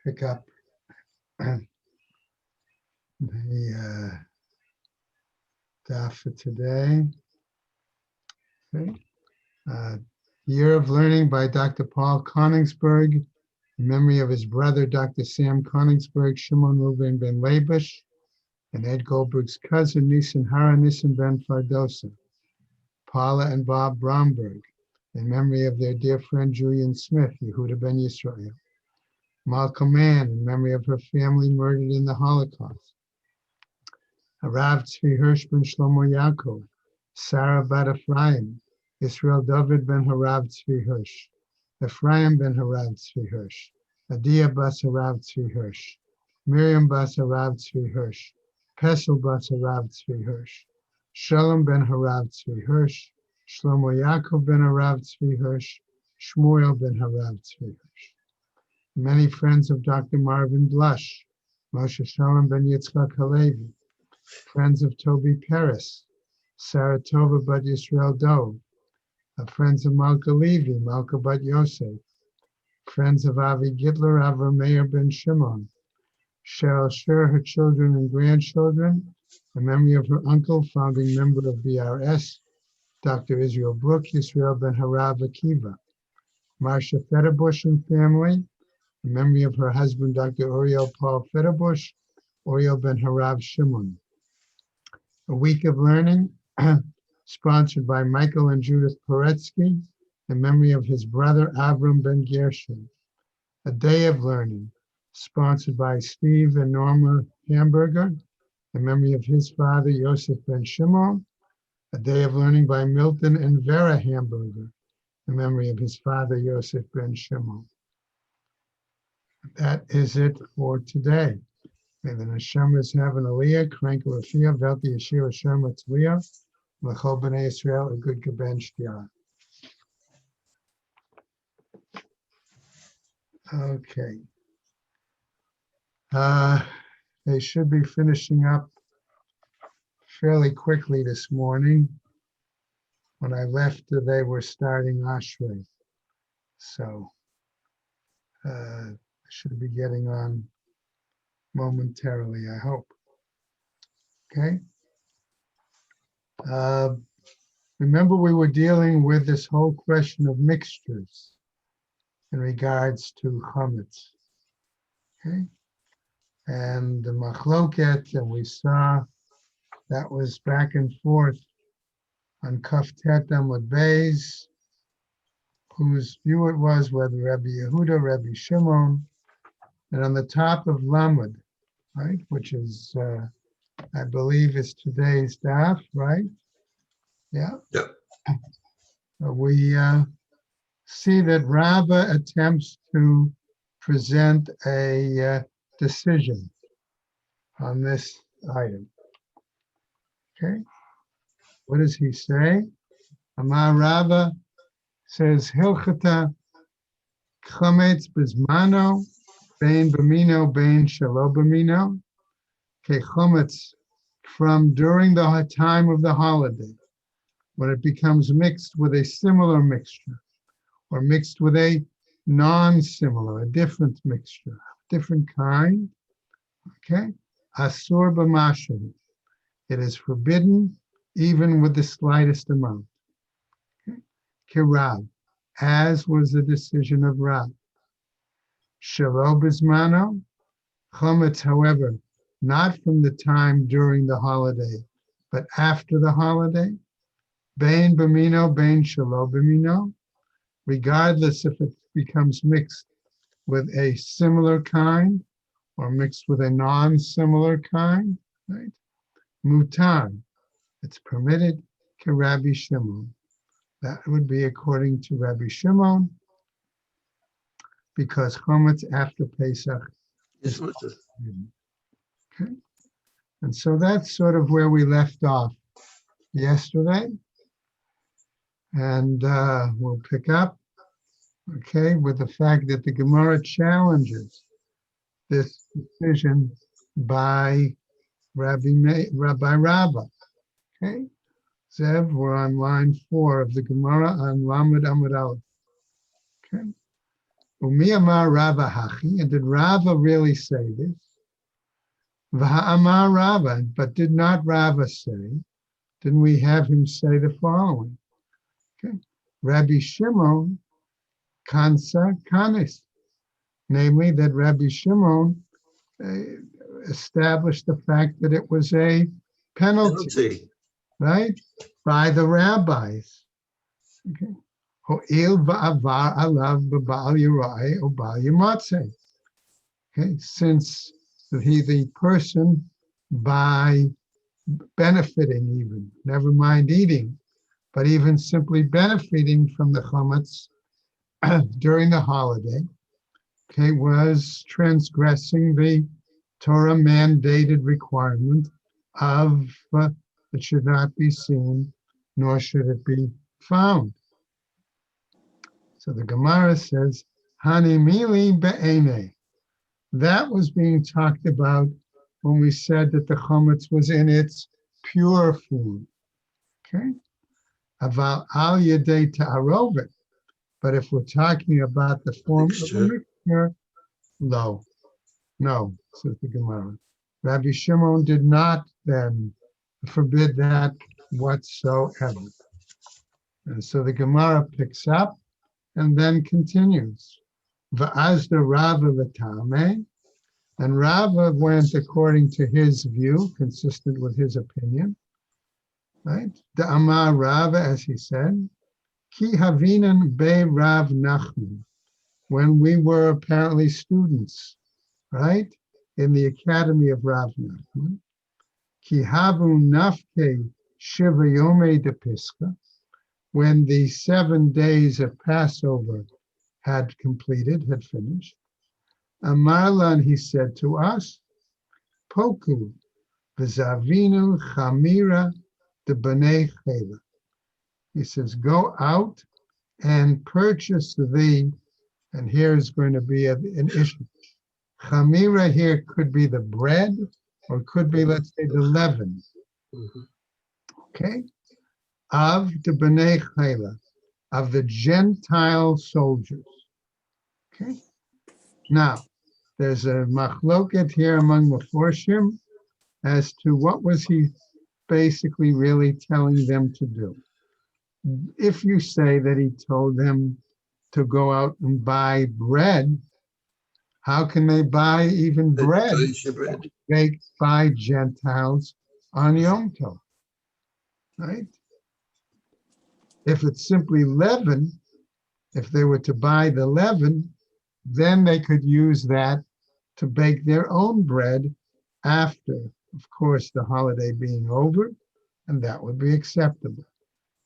pick up the daf for today. Okay. Year of Learning by Dr. Paul Koningsberg, in memory of his brother, Dr. Sam Koningsberg, Shimon Reuven ben Labush, and Ed Goldberg's cousin, Nissen Hara Nissen ben Fardosa, Paula and Bob Bromberg, in memory of their dear friend Julian Smith, Yehuda ben Yisrael, Malcolm Mann, in memory of her family murdered in the Holocaust, Harav Tzvi Hirsch ben Shlomo Yaakov, Sarah bat Ephraim, Israel David ben Harav Tzvi Hirsch, Ephraim ben Harav Tzvi Hirsch, Adia bas Harav Tzvi Hirsch, Miriam bas Harav Tzvi Hirsch, Pesel bas Harav Tzvi Hirsch, Shalom ben Harav Tzvi Hirsch, Shlomo Yaakov ben Harav Tzvi Hirsch, Shmuel ben Harav Tzvi Hirsch. Many friends of Dr. Marvin Blush, Moshe Shalom ben Yitzchak Halevi, friends of Toby Peres, Sarah Tova bat Yisrael Dov, friends of Malka Levi, Malka bat Yosef, friends of Avi Gitler, Avram Meir ben Shimon, Cheryl Sher, her children and grandchildren, in memory of her uncle, founding member of BRS, Dr. Israel Brook, Yisrael ben Harav Akiva, Marsha Fetterbush and family, in memory of her husband, Dr. Oriel Paul Fetterbush, Oriel ben Harav Shimon. A week of learning, sponsored by Michael and Judith Poretsky, in memory of his brother, Avram ben Gershon. A day of learning, sponsored by Steve and Norma Hamburger, in memory of his father, Yosef ben Shimon. A day of learning by Milton and Vera Hamburger, in memory of his father, Yosef ben Shimon. That is it for today. May the Neshamas have an Aliyah, Krank Rafia, Velti Yeshua Shema Tzliya, L'chol B'nai Yisrael, a good Gaben Shtiah. Okay. They should be finishing up fairly quickly this morning. When I left, they were starting Ashrei. So I should be getting on momentarily, I hope. Okay. Remember, we were dealing with this whole question of mixtures in regards to chametz. Okay. And the machloket, and we saw that was back and forth on Kaf Tet Amud Beis, whose view it was, whether Rabbi Yehuda, Rabbi Shimon, and on the top of Lamed, right, which is, I believe, is today's daf, right? Yeah. Yep. We see that Rabbah attempts to present a decision on this item. Okay. What does he say? Amar Rabbah says, Hilchata chametz bizmano, bein b'mino, bein shelo b'mino. Okay, chametz from during the time of the holiday, when it becomes mixed with a similar mixture, or mixed with a non-similar, a different mixture, different kind. Okay, asur b'mashav. It is forbidden even with the slightest amount. Okay. Kirab, as was the decision of Rab. Shelo bizmano, chametz, however, not from the time during the holiday, but after the holiday. Bein b'mino, bein shelo b'mino, regardless if it becomes mixed with a similar kind or mixed with a non-similar kind, right? Mutar, it's permitted to Rabbi Shimon. That would be according to Rabbi Shimon, because chametz after Pesach is forbidden. Okay, and so that's sort of where we left off yesterday, and we'll pick up, okay, with the fact that the Gemara challenges this decision by Rabbi Rabbah. Okay, Zev, we're on line 4 of the Gemara on Lamed Amud Aleph. Okay, Umi amar Rava hachi, and did Rava really say this? V'ha'amar Rava, but did not Rava say? Didn't we have him say the following? Okay, Rabbi Shimon kansa kanis, namely that Rabbi Shimon established the fact that it was a penalty, right, by the rabbis. Okay. Ho'il va'avar alav b'ba'al yirai o ba'al yimatzeh. Okay, since the person by benefiting even, never mind eating, but even simply benefiting from the chametz during the holiday, okay, was transgressing the Torah mandated requirement of it should not be seen, nor should it be found. So the Gemara says, Hanimili be'ene. That was being talked about when we said that the chametz was in its pure form. Okay? Aval al yedei ta'arovet. But if we're talking about the form of a mixture, no, says the Gemara. Rabbi Shimon did not then forbid that whatsoever. And so the Gemara picks up and then continues. Va'azda Rava v'tame, and Rava went according to his view, consistent with his opinion, right? The Amar Rava, as he said, Ki havinan be Rav Nachman, when we were apparently students, right, in the academy of Rav Nachman, Ki havu nafke shiva yome de Pischa, when the 7 days of Passover had finished. Amarlan, he said to us, Poku v'zavinu chamira de b'nei chela. He says, go out and purchase and here's going to be an issue. Chamira here could be the bread, or could be, let's say, the leaven. Okay? Of the b'nei chela, of the Gentile soldiers. Okay? Now, there's a machloket here among the Meforshim as to what was he basically really telling them to do. If you say that he told them to go out and buy bread, how can they buy even bread baked by Gentiles on Yom Tov? Right? If it's simply leaven, if they were to buy the leaven, then they could use that to bake their own bread after, of course, the holiday being over, and that would be acceptable.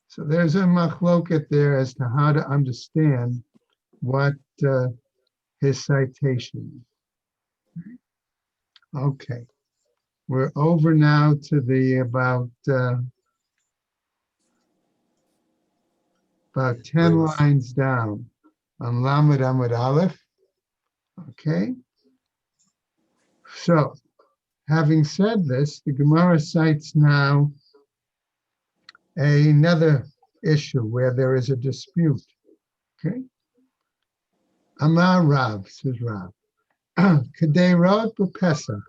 So there's a machloket there as to how to understand what his citation is. Okay, we're over now to the about 10 lines down on Lamed Amud Aleph. Okay, so having said this, the Gemara cites now another issue where there is a dispute. Okay, Amar Rav, says Rav, Kadeirot b'Pesach,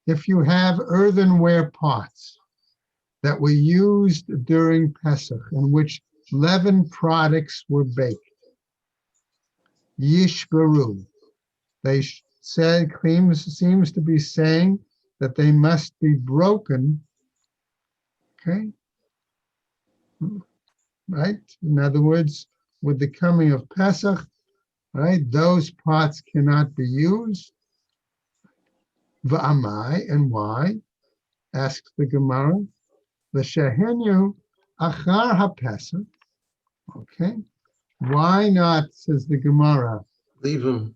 if you have earthenware pots that were used during Pesach in which leaven products were baked, Yishbaru, they said, seems to be saying that they must be broken, okay? Right? In other words, with the coming of Pesach, right, those pots cannot be used. V'amai, and why? Asks the Gemara. L'shehenu achar ha-Pesach. Okay. Why not, says the Gemara? Leave them.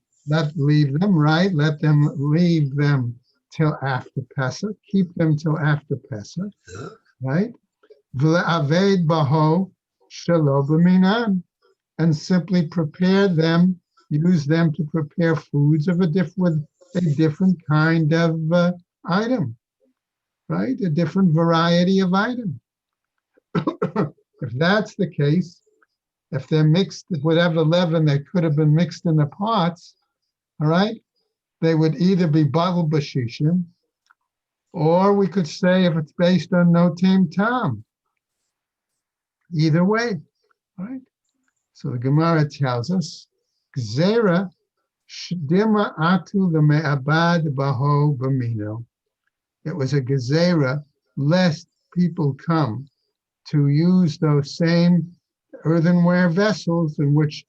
Leave them, right? Let them leave them till after Pesach. Keep them till after Pesach, right? V'le'aved baho shelo b'minan, and simply prepare them, use them to prepare foods with a different kind of item, right? A different variety of item. If that's the case, if they're mixed, whatever leaven that could have been mixed in the pots, all right, they would either be batel b'shishim, or we could say if it's based on notim tam. Either way, all right? So the Gemara tells us, Gzera shdima atu leme'abad baho b'mino. It was a gezerah, lest people come to use those same earthenware vessels in which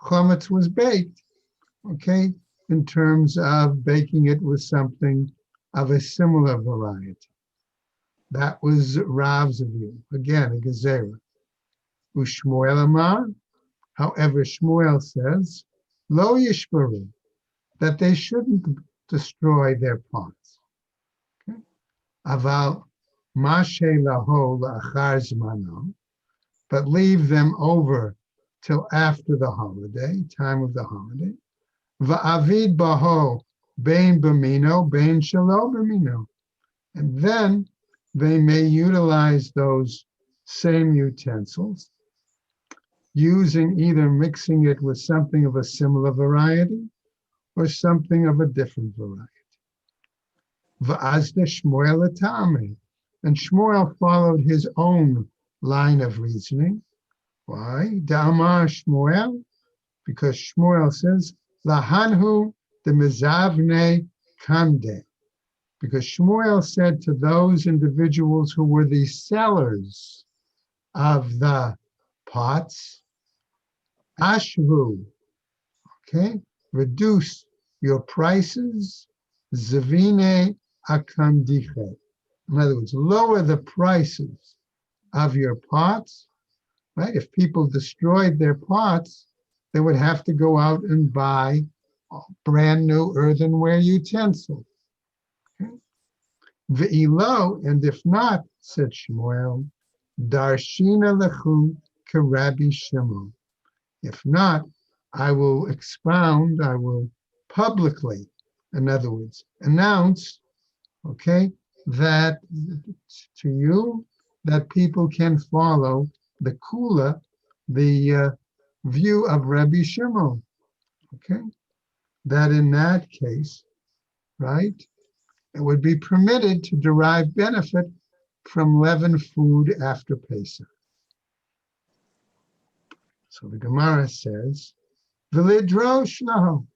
chametz was baked, okay, in terms of baking it with something of a similar variety. That was Rav's view. Again, a gezerah. Ushmuel amar, however, Shmuel says, lo yishbaru, that they shouldn't destroy their pots. Okay? Aval mashe laho la'achar zmano, but leave them over till after the holiday, time of the holiday. Va'avid baho bein b'mino, bein shelo b'mino. And then they may utilize those same utensils, using either mixing it with something of a similar variety or something of a different variety. Va'azda Shmuel atame, and Shmuel followed his own line of reasoning. Why? Da'amar Shmuel, because Shmuel says, Lahanhu de mizavne kande, because Shmuel said to those individuals who were the sellers of the pots, Ashvu, okay, reduce your prices, Zavine akandiche. In other words, lower the prices of your pots, right? If people destroyed their pots, they would have to go out and buy brand new earthenware utensils. Okay? Ve'ilo, and if not, said Shmuel, Darshina lechu k'Rabbi Shimon. If not, I will expound, I will publicly, in other words, announce, okay, that to you, that people can follow the kula, the view of Rabbi Shimon, okay, that in that case, right, it would be permitted to derive benefit from leavened food after Pesach. So the Gemara says, V'lidrosh laho.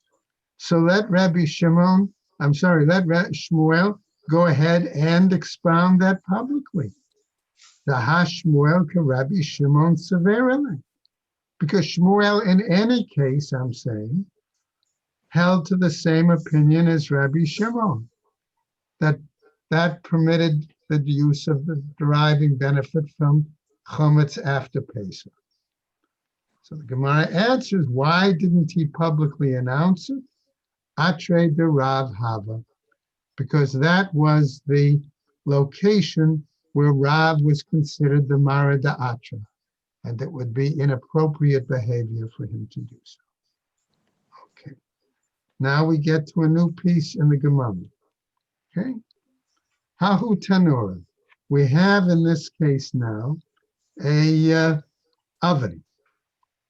So let Rabbi Shimon, let Shmuel go ahead and expound that publicly. The Shmuel ka Rabbi Shimon severely. Because Shmuel, in any case, I'm saying, held to the same opinion as Rabbi Shimon, that permitted the use of the deriving benefit from chametz after Pesach. So the Gemara answers, why didn't he publicly announce it? Atre de Rav Hava, because that was the location where Rav was considered the Mara da Atra, and it would be inappropriate behavior for him to do so. Okay. Now we get to a new piece in the Gemara. Okay. Hahu Tanura. We have in this case now a oven.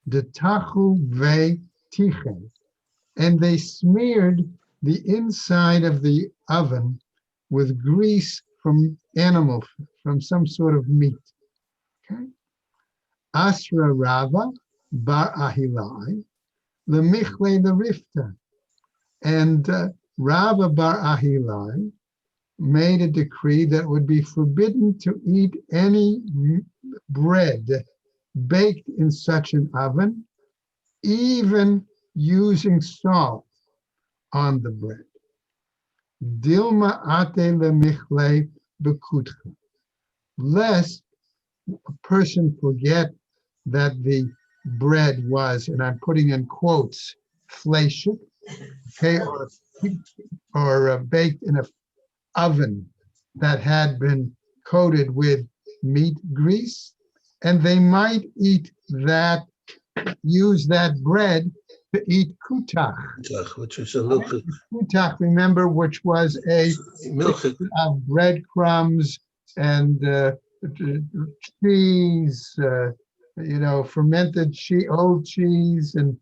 The tachu ve tichen, and they smeared the inside of the oven with grease from some sort of meat. Okay. Asra Rava bar Ahilai, lemichle lerifta, and Rava bar Ahilai made a decree that would be forbidden to eat any bread baked in such an oven, even using salt on the bread. Dilma ate lemichle bekutcha, lest a person forget that the bread was, and I'm putting in quotes, fleshik, okay, or baked in an oven that had been coated with meat grease, and they might use that bread to eat kutach. Which is a little Kutach, remember, which was a milk of breadcrumbs and cheese, fermented old cheese, and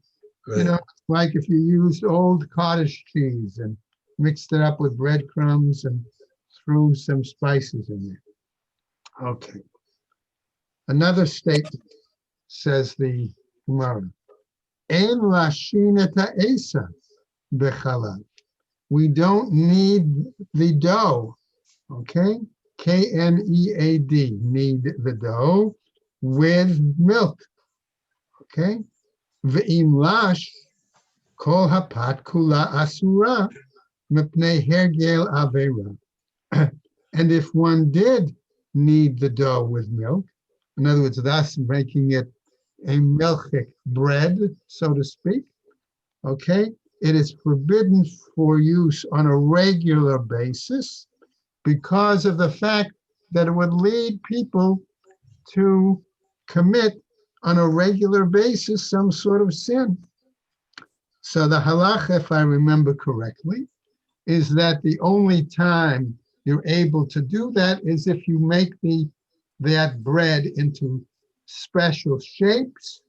Right. it's like if you used old cottage cheese and mixed it up with breadcrumbs and threw some spices in there. Okay. Another statement, says the Gemara. Ein lashin et ha'esa b'chalav. We don't need the dough. Okay. Knead, need the dough with milk. Okay. Ve'im lash kol hapat kula asura mipnei hergel avera. And if one did knead the dough with milk, in other words, thus making it a milchik bread, so to speak, okay, it is forbidden for use on a regular basis because of the fact that it would lead people to commit on a regular basis some sort of sin. So the halacha, if I remember correctly, is that the only time you're able to do that is if you make that bread into special shapes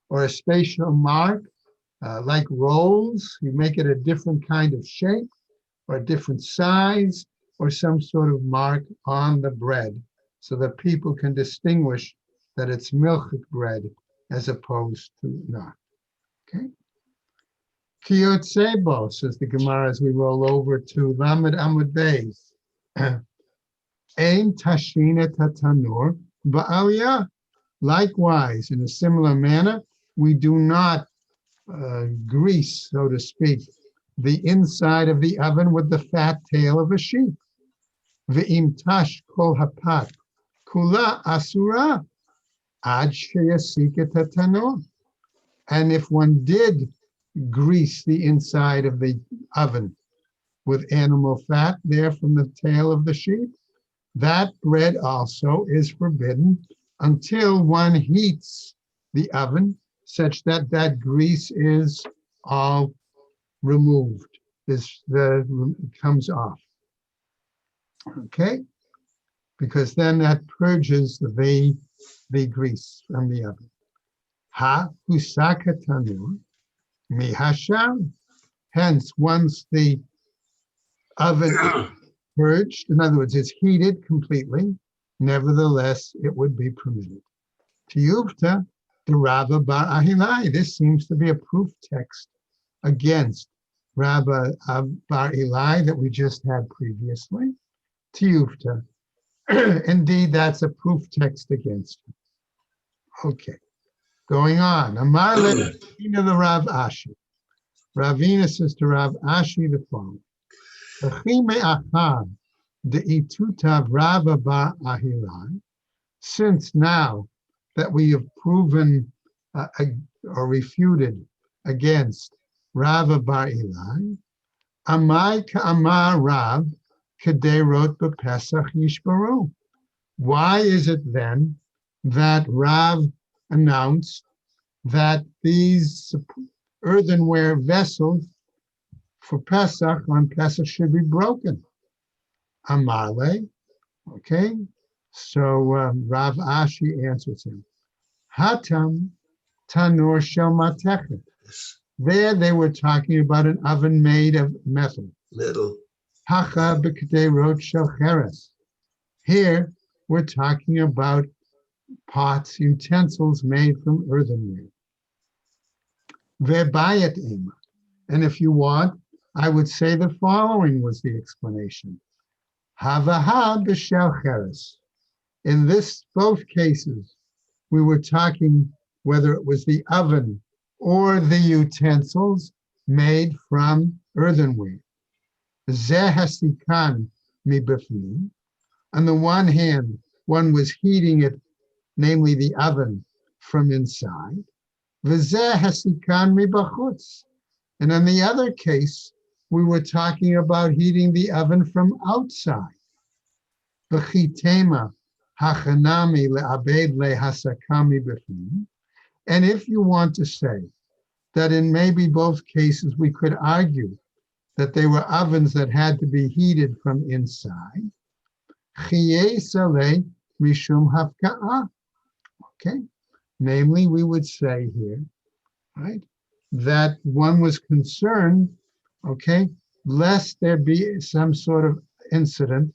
or a special mark, like rolls. You make it a different kind of shape or a different size or some sort of mark on the bread so that people can distinguish that it's milchik bread as opposed to not. Okay. Kiyotsebo, says the Gemara as we roll over to Lamed Amud Beis. Ein tashina tatanur ba'aliyah. Likewise, in a similar manner, we do not grease, so to speak, the inside of the oven with the fat tail of a sheep. Ve'im tash kol hapat kula asura ad sheyasik et hatanur. And if one did grease the inside of the oven with animal fat there from the tail of the sheep, that bread also is forbidden until one heats the oven such that that grease is all removed, comes off. Okay? Because then that purges the grease from the oven. Ha husaka tanur mi hasham. Hence, once the oven is purged, in other words, it's heated completely, nevertheless, it would be permitted. Tiyuvta, the Rava bar Ahilai. This seems to be a proof text against Rabba bar Eli that we just had previously. Tiyuvta. Indeed, that's a proof text against him. Okay. Going on. Amar Ravina the Rav Ashi. Ravina says to Rav Ashi the following. Since now that we have proven or refuted against Rava bar Eli, Amai ka'amar Rav kederot b'Pesach yishbaru. Why is it then that Rav announced that these earthenware vessels for Pesach on Pesach should be broken? Amale, okay. So Rav Ashi answers him. Hatam tanur shel matechet. There they were talking about an oven made of metal. Hacha b'kederot shel cheres. Here we're talking about pots, utensils made from earthenware. Ve'bayat ema. And if you want, I would say the following was the explanation. Havaha b'shel cheres. In both cases, we were talking whether it was the oven or the utensils made from earthenware. Zeh hasikan mibifnim. On the one hand, one was heating it, namely the oven, from inside. V'zeh hasikan mibachutz. And in the other case, we were talking about heating the oven from outside. V'chitema hachanami le'abed lehasakami b'fnim. And if you want to say that in maybe both cases we could argue that they were ovens that had to be heated from inside, chiyei saleh mishum hafka'ah. Okay, Namely, we would say here, right, that one was concerned, okay, lest there be some sort of incident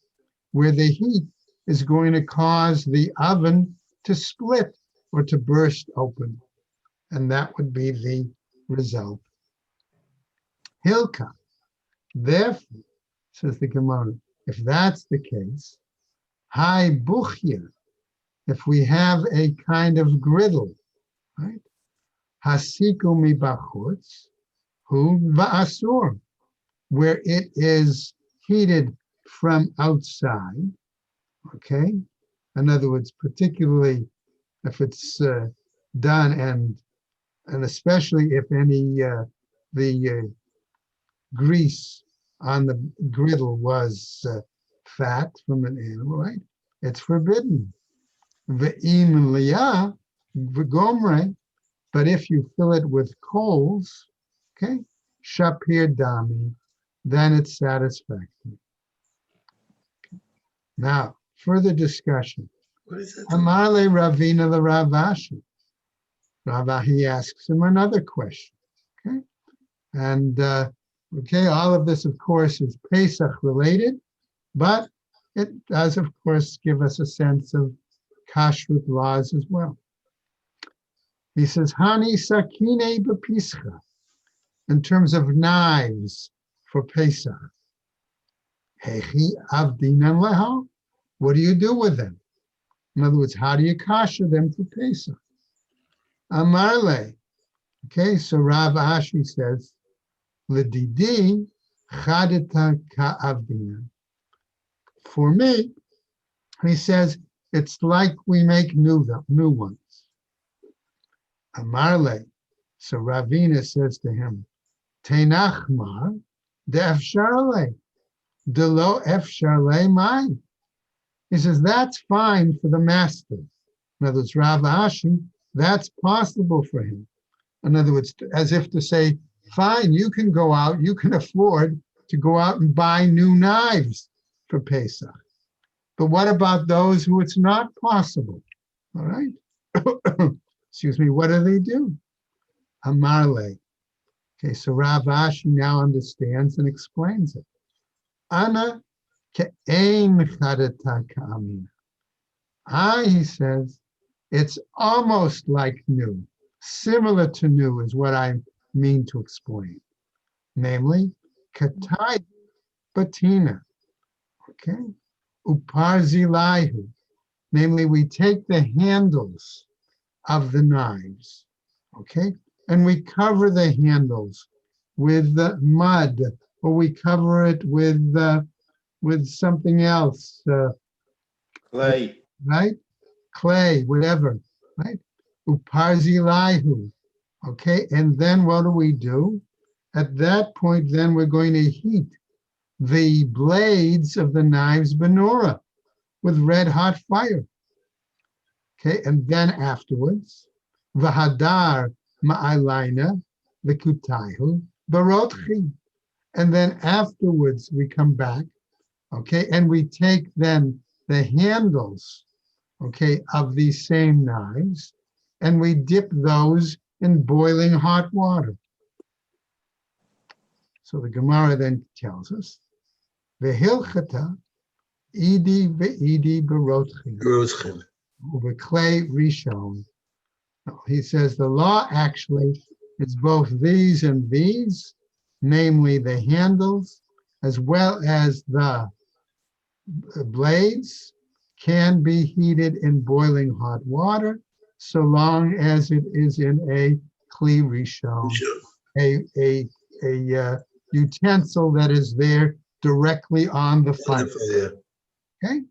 where the heat is going to cause the oven to split or to burst open. And that would be the result. Hilka, therefore, says the Gemara, if that's the case, hai buchya, if we have a kind of griddle, right? Hasiku mi bachutz, hu va'asur, where it is heated from outside, okay? In other words, particularly if it's done and especially if any the grease on the griddle was fat from an animal, right? It's forbidden. Ve'im liyah v'gomre, but if you fill it with coals, okay, shapir dami, then it's satisfactory. Now, further discussion. What is that? Amale Ravina the Ravashi. Ravahi asks him another question. Okay, and okay, all of this, of course, is Pesach related, but it does, of course, give us a sense of kashrut laws as well. He says, Hani sakine b'pischa, in terms of knives for Pesach. Hechi avdinan leha, what do you do with them? In other words, how do you kasher them for Pesach? Amarle, okay, so Rav Ashi says, L'didi chadita ka'avdinan. For me, he says, it's like we make new ones. Amarle, so Ravina says to him, Tenachma de efsharle, de lo efsharle mine. He says, that's fine for the master. In other words, Rav Ashi, that's possible for him. In other words, as if to say, fine, you can go out, you can afford to go out and buy new knives for Pesach. But what about those who it's not possible? All right. Excuse me, what do they do? Amarle. Okay, so Rav Ashi now understands and explains it. Ana ke'ein chadata ka'amina. He says, it's almost like new. Similar to new is what I mean to explain. Namely, katai batina. Okay. Uparzilahu. Namely, we take the handles of the knives, okay, and we cover the handles with the mud, or we cover it with something else, Clay. right? Clay, whatever, right? Uparzilahu, okay, and then what do? At that point, then we're going to heat the blades of the knives benora with red hot fire. Okay, and then afterwards, v'hadar ma'alaina v'kutaihu barotchi. And then afterwards we come back, okay, and we take then the handles, okay, of these same knives, and we dip those in boiling hot water. So the Gemara then tells us, v'hilchata idi ve'idi barotchi. Roschim. Clay Rishon. He says the law actually is both these and these, namely the handles as well as the blades can be heated in boiling hot water so long as it is in a Kli Rishon, a utensil that is there directly on the fire. Okay?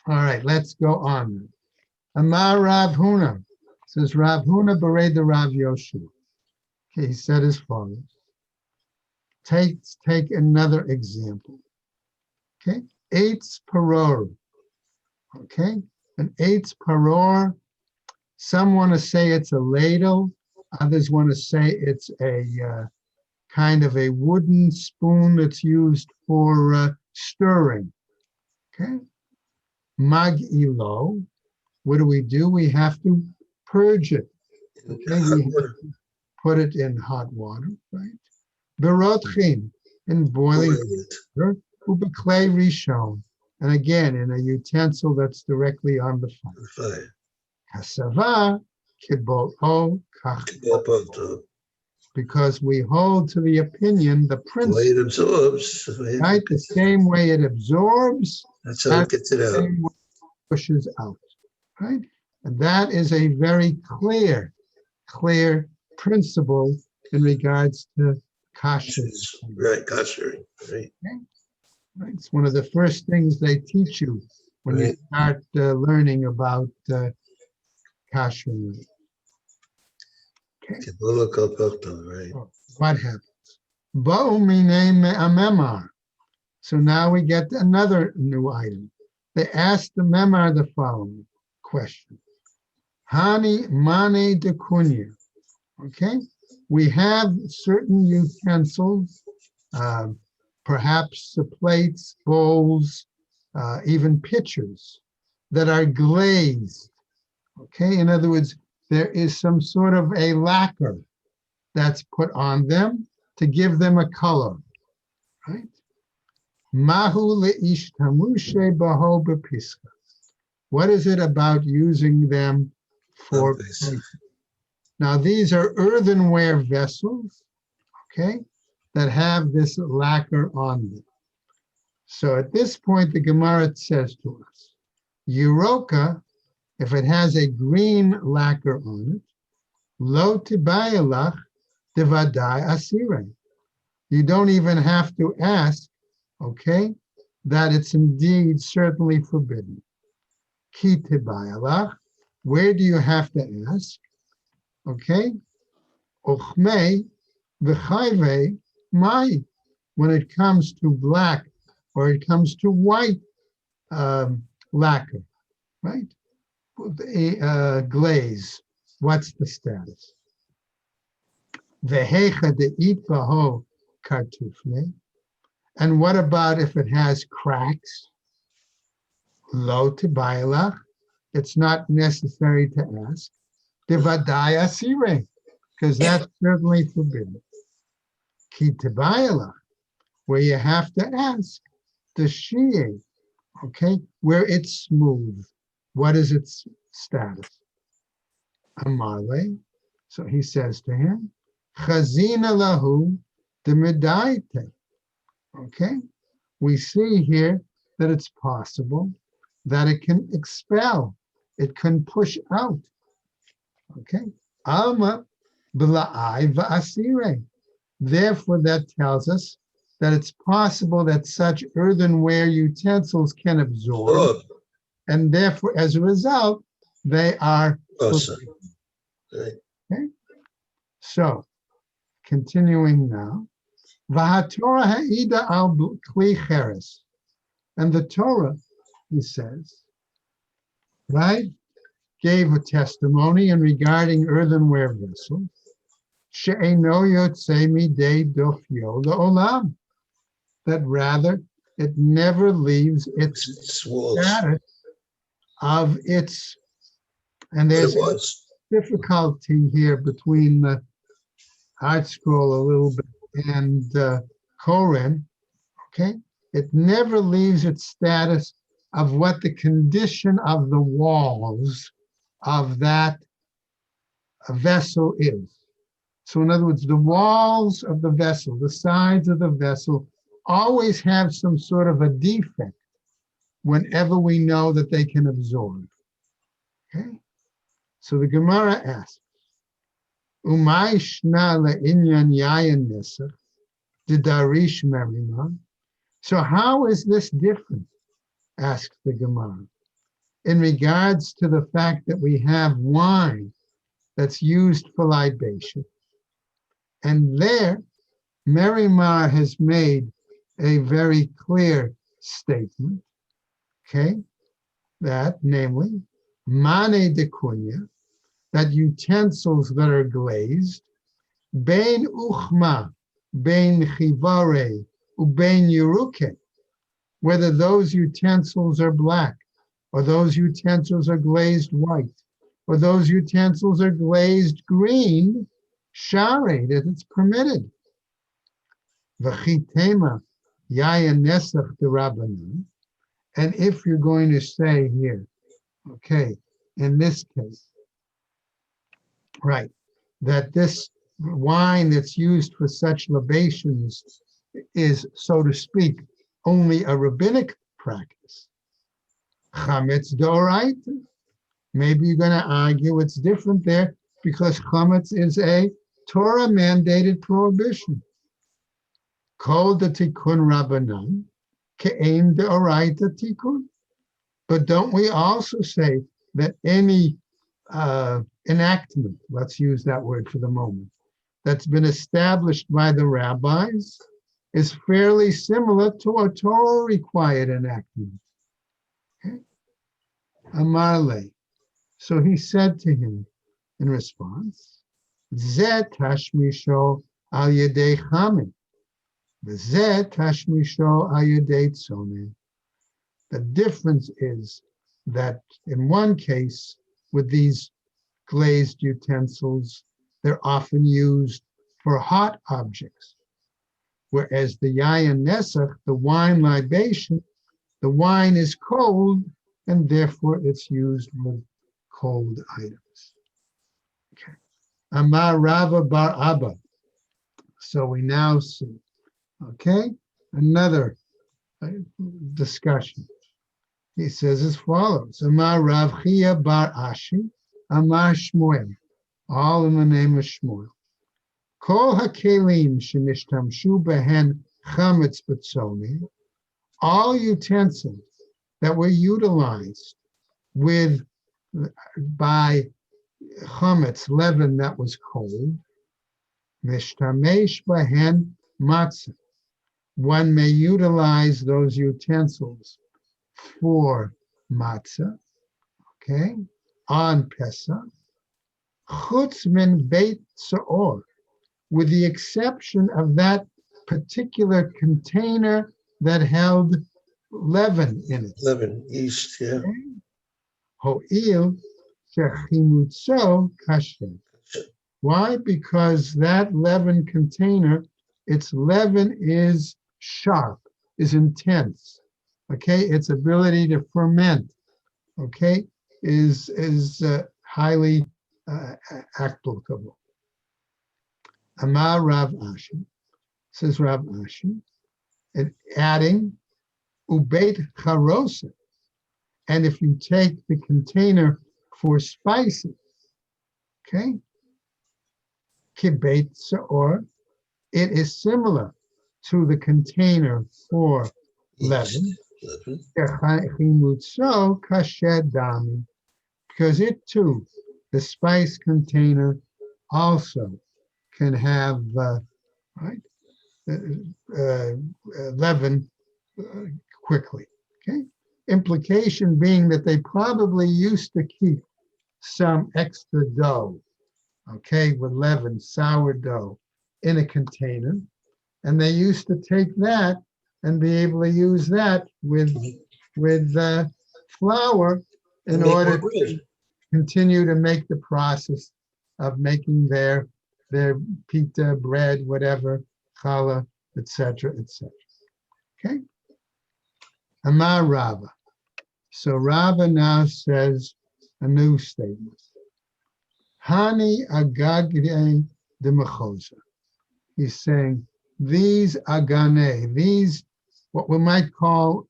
All right, let's go on. Amar Rav Huna, says Rav Huna bered the Rav Yoshua. Okay, he said as follows. Take another example. Okay, eitz paror. Okay, an eitz paror. Some want to say it's a ladle. Others want to say it's a kind of a wooden spoon that's used for stirring. Okay. Mag-ilo, what do? We have to purge it. Okay, Hot we water, put it in hot water, right? Berotchin, in boiling boiling it. water, ubeklei rishon, and again in a utensil that's directly on the fire. The fire. Kasava kibolo kach, Kapoto. because we hold to the opinion, the The way principle, it absorbs, right? The same way it absorbs, that's how that's it gets it the out. same way it pushes out, right? And that is a very clear principle in regards to kasha. Right, kosher. Right, Right? It's one of the first things they teach you when you Right. start learning about kasha. Okay, Kabbalah kapoto, right. so what happens? Ba'u minei me'amemar. So now we get another new item. They asked the memar the following question. Hani mane de kunya. Okay, we have certain utensils, perhaps the plates, bowls, even pitchers that are glazed. Okay, in other words, there is some sort of a lacquer that's put on them to give them a color, right? Mahu leishtamushe baho bepiska. What is it about using them for Okay. plating? Now, these are earthenware vessels, okay, that have this lacquer on them. So at this point, the Gemara says to us, Yuroka, if it has a green lacquer on it, lo tibayalach devadai asire. You don't even have to ask, okay, that it's indeed certainly forbidden. Ki tibayalach, where do you have to ask? Okay, ochmei v'chayve mai, when it comes to black or it comes to white lacquer, right? Glaze, what's the status? Vehecha de it baho kartufne. And what about if it has cracks? Lo tibayalach, it's not necessary to ask. Devadai asire, because that's certainly forbidden. Ki tibayalach, where you have to ask, the shiyeh, okay, where it's smooth. What is its status? Amale, so he says to him, Chazina lahu de medaite. Okay, we see here that it's possible that it can expel, it can push out. Okay, alma b'la'ai va'asire. Therefore, that tells us that it's possible that such earthenware utensils can absorb, Oh, and therefore, as a result, they are awesome. forbidden. Right. Okay, so continuing now, V'hatorah ha'ida al kli cheres, and the Torah, he says, right, gave a testimony in regarding earthenware vessels, she'eno yotzei midei dofyo le'olam, that rather it never leaves its It's walls. status of its, and What there's it was. difficulty here between the Art Scroll a little bit and Koren, okay? It never leaves its status of what the condition of the walls of that vessel is. So in other words, the walls of the vessel, the sides of the vessel, always have some sort of a defect whenever we know that they can absorb. Okay? So the Gemara asks, Umay shna le'inyan yayin nesach, didarish merima. So how is this different? Asks the Gemara. In regards to the fact that we have wine that's used for libation. And there, Merimar has made a very clear statement, okay, that namely, mane de kunya, that utensils that are glazed, bein uchma, bein chivare, ubein yeruke, whether those utensils are black or those utensils are glazed white, or those utensils are glazed green, shari, that it's permitted. V'chitema yayin nesach d'Rabbanan. And if you're going to say here, okay, in this case, right, that this wine that's used for such libations is, so to speak, only a rabbinic practice. Chametz d'oraita. Maybe you're going to argue it's different there because chametz is a Torah mandated prohibition. Kol de tikkun rabbanan ke'ein d'oraita tikkun. But don't we also say that any enactment, let's use that word for the moment, that's been established by the rabbis is fairly similar to a Torah required enactment? Okay. Amarle. So he said to him in response, Zeh tashmisho al yedei chamin, v'zeh tashmisho al yedei tzomeh. The difference is that in one case, with these glazed utensils, they're often used for hot objects, whereas the yayin nesach, the wine libation, the wine is cold, and therefore it's used with cold items. Okay. Amar Rava bar Abba. So we now see, okay, another discussion. He says as follows: Amar Rav Chia bar Ashi, Amar Shmuel, all in the name of Shmuel. Kol hakelim shenishtamshu behen chametz b'tzomi, all utensils that were utilized with by chametz, leaven that was cold, mishtamesh behen matzah. One may utilize those utensils for matzah, okay, on Pesach, chutz min beit seor, with the exception of that particular container that held leaven in it. Leaven, yeast, yeah. Ho'il shechimutzo kasher. Why? Because that leaven container, its leaven is sharp, is intense. Okay, its ability to ferment, okay, is highly applicable. Amar Rav Ashi, says Rav Ashi, and adding ubeit charoset, and if you take the container for spices, okay, kibeit seor, it is similar to the container for leaven, because it too, the spice container also can have leaven quickly. Okay, implication being that they probably used to keep some extra dough, okay, with leaven, sourdough, in a container, and they used to take that and be able to use that with flour in order to continue to make the process of making their pita, bread, whatever, challah, etc., etc. Okay? Amar Rava. So Rava now says a new statement. Hani agagre de mechosa. He's saying these agane, these what we might call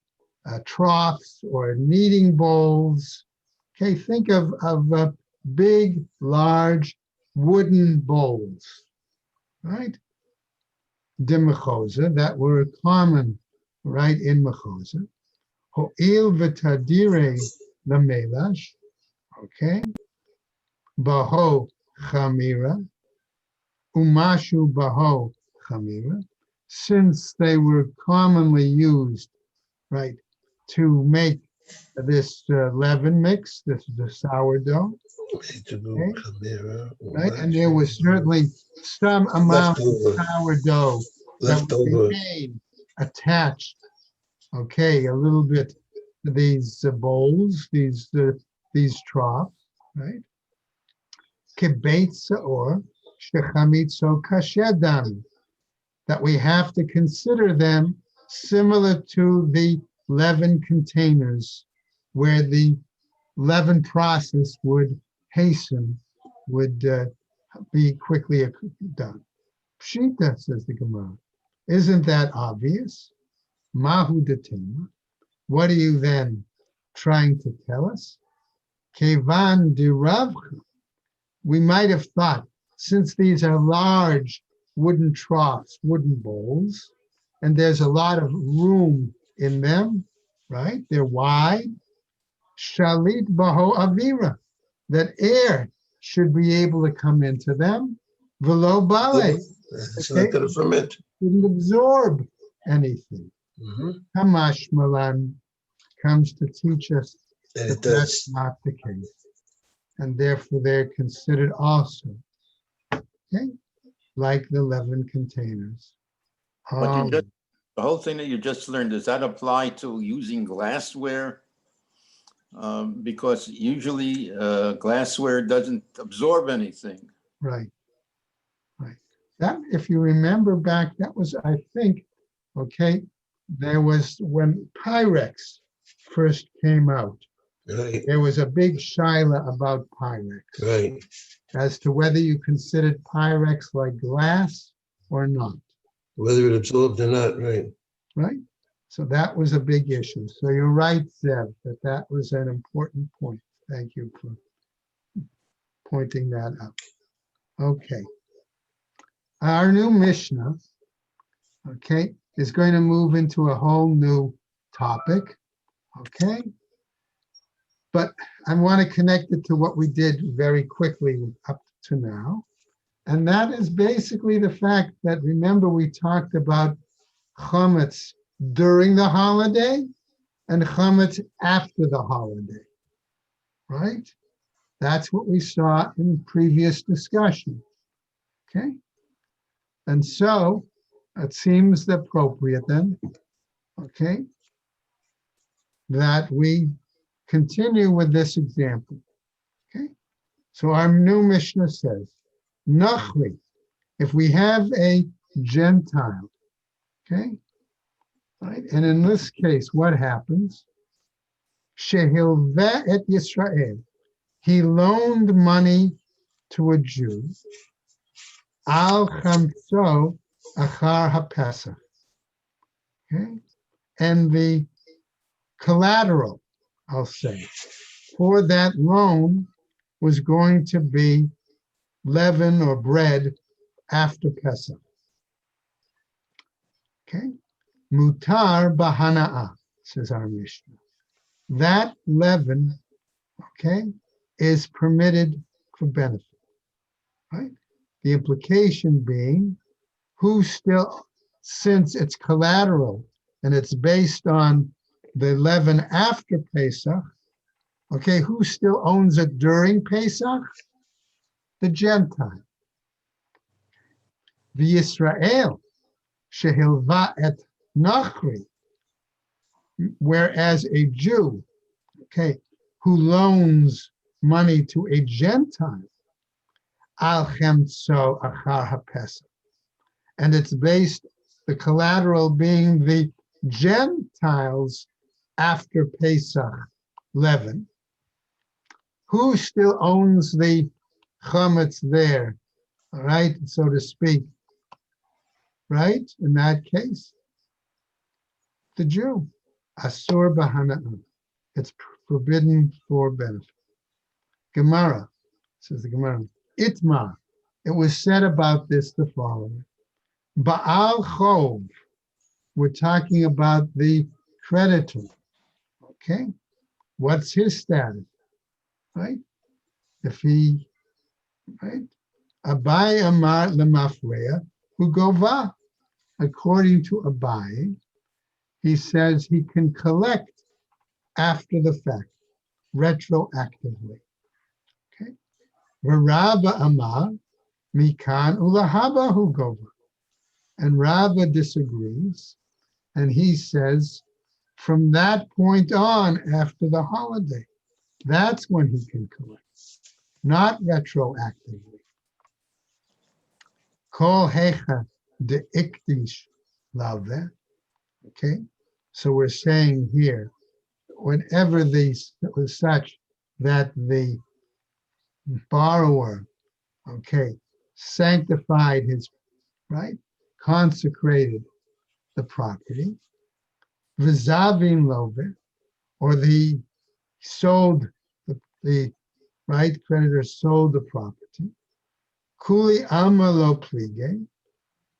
troughs or kneading bowls. Okay, think of big, large wooden bowls, right? De mechosa, that were common, right, in mechosa. Ho'il v'tadire lamelash, okay? Baho chamira, umashu baho chamira, since they were commonly used, right, to make this leaven mix, this is the sourdough, okay, right, and there was certainly some amount of sourdough that would remain attached, okay, a little bit to these bowls, these troughs, right? kibeit saor shechamitzo kashedam, that we have to consider them similar to the leaven containers where the leaven process would hasten, would be quickly done. Pshita, says the Gemara. Isn't that obvious? Mahu detema. What are you then trying to tell us? Kevan diravcha. We might have thought, since these are large wooden troughs, wooden bowls, and there's a lot of room in them, right? They're wide. Shalit baho avira, that air should be able to come into them. Velo bale, It's not going to ferment. shouldn't absorb anything. Mhm. Hamash Malan comes to teach us And that it that's does. not the case. And therefore they're considered also, okay, like the leaven containers. But the whole thing that you just learned, does that apply to using glassware? Because usually glassware doesn't absorb anything. Right. That, if you remember back, that was, I think, okay, there was when Pyrex first came out, Right, there was a big shaila about Pyrex right. as to whether you considered Pyrex like glass or not, Whether it absorbed or not, right. right? So that was a big issue. So you're right, Zev, that was an important point. Thank you for pointing that out. Okay. Our new Mishnah, okay, is going to move into a whole new topic, okay? But I want to connect it to what we did very quickly up to now. And that is basically the fact that, remember, we talked about chametz during the holiday and chametz after the holiday, right? That's what we saw in previous discussion, okay? And so it seems appropriate then, okay, that we continue with this example, okay? So our new Mishnah says, Nachri, if we have a Gentile, okay, right? And in this case, what happens? Shehilveh et Yisrael, he loaned money to a Jew, al chamtzo achar haPesach, okay? And the collateral, I'll say, for that loan was going to be leaven or bread after Pesach. Okay? Mutar bahana'ah, says our Mishnah. That leaven, okay, is permitted for benefit, right? The implication being, who still, since it's collateral and it's based on the leaven after Pesach, okay, who still owns it during Pesach? The Gentile. The Israel, shehilva et nachri, whereas a Jew, okay, who loans money to a Gentile, al chemtzo achar haPesach, and it's based, the collateral being the Gentiles after Pesach leaven. Who still owns the chametz there, all right, so to speak, right? In that case, the Jew, asur b'hana'ah, it's forbidden for benefit. Gemara, says the Gemara, itmar, it was said about this the following. Ba'al chov, we're talking about the creditor, okay? What's his status, right? If he, right? Abai amar lemafreya hu gova. According to Abai, he says he can collect after the fact, retroactively. Okay. Rabba amar mikan ulahaba hu gova. And Rabba disagrees, and he says from that point on, after the holiday, that's when he can collect. not retroactively. Kol hecha de ikdish lave. Okay, so we're saying here, whenever these was such that the borrower, okay, sanctified his, right, consecrated the property, v'zavin love, or the sold the right creditor sold the property. Kuli alma lo plige,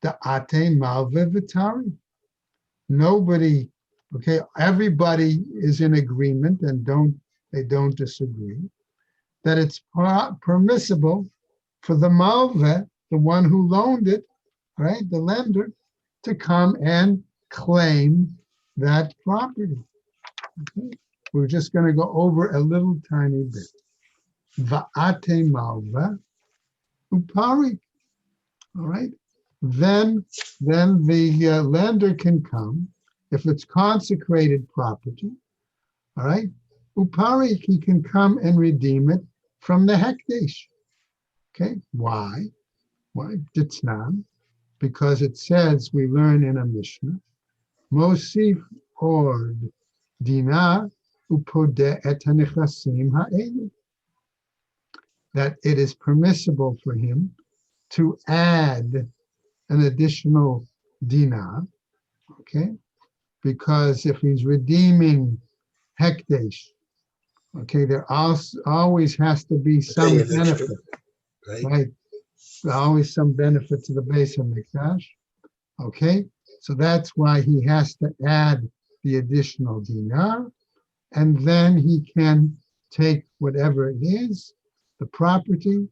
the ate malve vitari. Nobody, okay, everybody is in agreement and they don't disagree that it's permissible for the malve, the one who loaned it, right, the lender, to come and claim that property. Okay? We're just going to go over a little tiny bit. Va'ate malva upari. All right. Then the lender can come if it's consecrated property. All right. Upari, he can come and redeem it from the hekdesh. Okay. Why? Why? Ditnan. Because it says, we learn in a Mishnah, Mosif ord dina upode et hanechasim ha'elu, that it is permissible for him to add an additional dinar, okay? Because if he's redeeming hekdesh, okay, there always has to be some Pay an extra, benefit, right? right? Always some benefit to the base of Mikdash, okay? So that's why he has to add the additional dinar, and then he can take whatever it is, the property,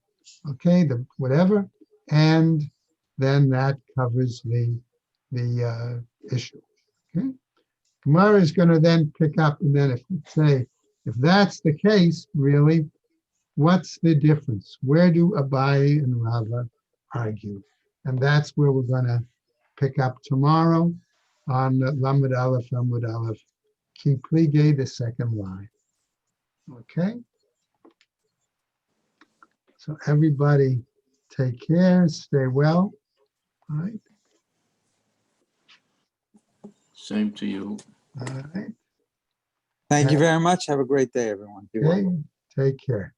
okay, the whatever, and then that covers the issue. Okay, Gemara is going to then pick up, and then if that's the case, really, what's the difference? Where do Abaye and Rava argue? And that's where we're going to pick up tomorrow on Lamed Aleph, Amud Aleph, Ki Plige, the second line. Okay. So everybody take care, stay well. All right. Same to you. All right. Thank you very much. Have a great day, everyone. Be well. Okay. Take care.